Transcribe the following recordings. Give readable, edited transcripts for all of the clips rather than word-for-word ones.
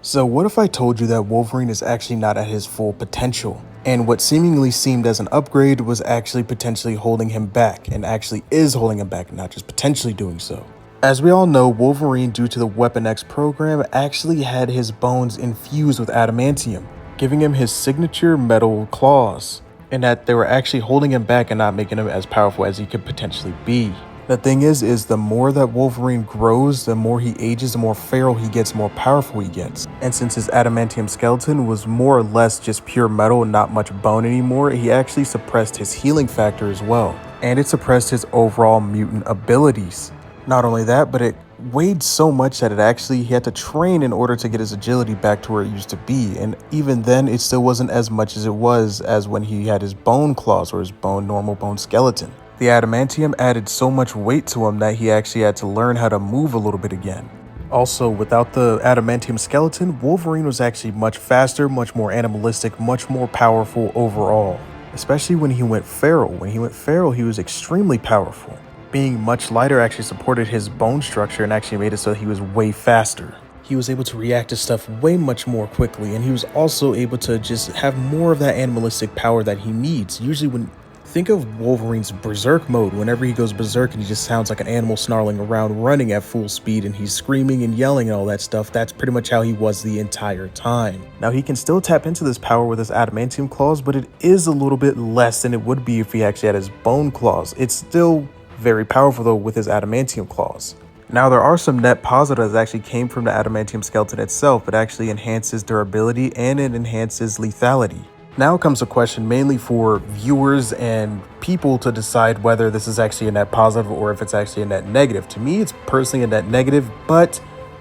So what if I told you that Wolverine is actually not at his full potential, and what seemingly seemed as an upgrade was actually potentially holding him back, and actually is holding him back, not just potentially doing so? As we all know, Wolverine, due to the Weapon X program, actually had his bones infused with adamantium, giving him his signature metal claws, and that they were actually holding him back and not making him as powerful as he could potentially be. The thing is the more that Wolverine grows, the more he ages, the more feral he gets, the more powerful he gets. And since his adamantium skeleton was more or less just pure metal and not much bone anymore, he actually suppressed his healing factor as well. And it suppressed his overall mutant abilities. Not only that, but it weighed so much that he had to train in order to get his agility back to where it used to be. And even then, it still wasn't as much as it was as when he had his bone claws or his normal bone skeleton. The adamantium added so much weight to him that he actually had to learn how to move a little bit again. Also, without the adamantium skeleton, Wolverine was actually much faster, much more animalistic, much more powerful overall. Especially when he went feral. When he went feral, he was extremely powerful. Being much lighter actually supported his bone structure and actually made it so he was way faster. He was able to react to stuff way much more quickly, and he was also able to just have more of that animalistic power that he needs. Usually think of Wolverine's berserk mode. Whenever he goes berserk and he just sounds like an animal snarling around, running at full speed, and he's screaming and yelling and all that stuff, that's pretty much how he was the entire time. Now, he can still tap into this power with his adamantium claws, but it is a little bit less than it would be if he actually had his bone claws. It's still very powerful though with his adamantium claws. Now, there are some net positives that actually came from the adamantium skeleton itself. It actually enhances durability and it enhances lethality. Now comes a question mainly for viewers and people to decide whether this is actually a net positive or if it's actually a net negative. To me, it's personally a net negative, but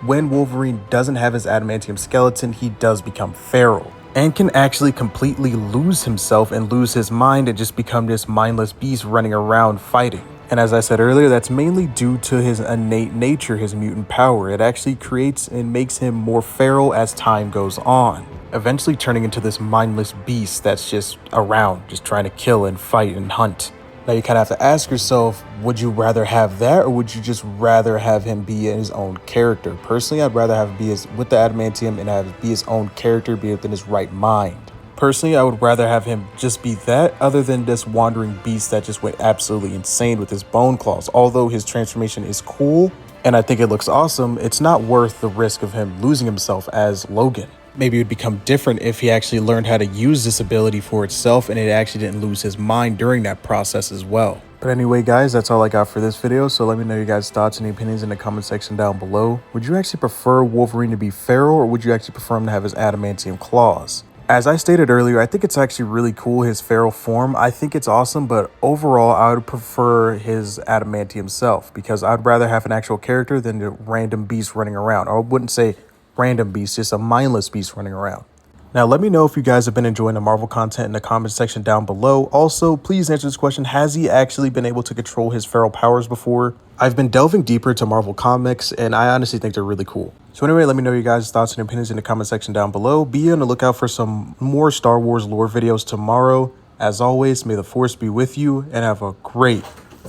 when Wolverine doesn't have his adamantium skeleton, he does become feral and can actually completely lose himself and lose his mind and just become this mindless beast running around fighting. And as I said earlier, that's mainly due to his innate nature, his mutant power. It actually creates and makes him more feral as time goes on, eventually turning into this mindless beast that's just around, just trying to kill and fight and hunt. Now you kind of have to ask yourself, would you rather have that or would you just rather have him be his own character? Personally, I'd rather have him be with the adamantium and have be his own character, be within his right mind. Personally, I would rather have him just be that other than this wandering beast that just went absolutely insane with his bone claws. Although his transformation is cool and I think it looks awesome, it's not worth the risk of him losing himself as Logan. Maybe it would become different if he actually learned how to use this ability for itself and it actually didn't lose his mind during that process as well. But anyway, guys, that's all I got for this video. So let me know your guys' thoughts and opinions in the comment section down below. Would you actually prefer Wolverine to be feral or would you actually prefer him to have his adamantium claws? As I stated earlier, I think it's actually really cool, his feral form. I think it's awesome, but overall, I would prefer his adamantium self because I'd rather have an actual character than a random beast running around. Or I wouldn't say random beast, just a mindless beast running around. Now, let me know if you guys have been enjoying the Marvel content in the comment section down below. Also, please answer this question. Has he actually been able to control his feral powers before? I've been delving deeper into Marvel comics, and I honestly think they're really cool. So anyway, let me know your guys' thoughts and opinions in the comment section down below. Be on the lookout for some more Star Wars lore videos tomorrow. As always, may the Force be with you, and have a great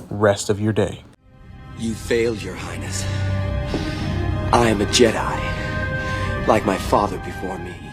rest of your day. You failed, Your Highness. I am a Jedi, like my father before me.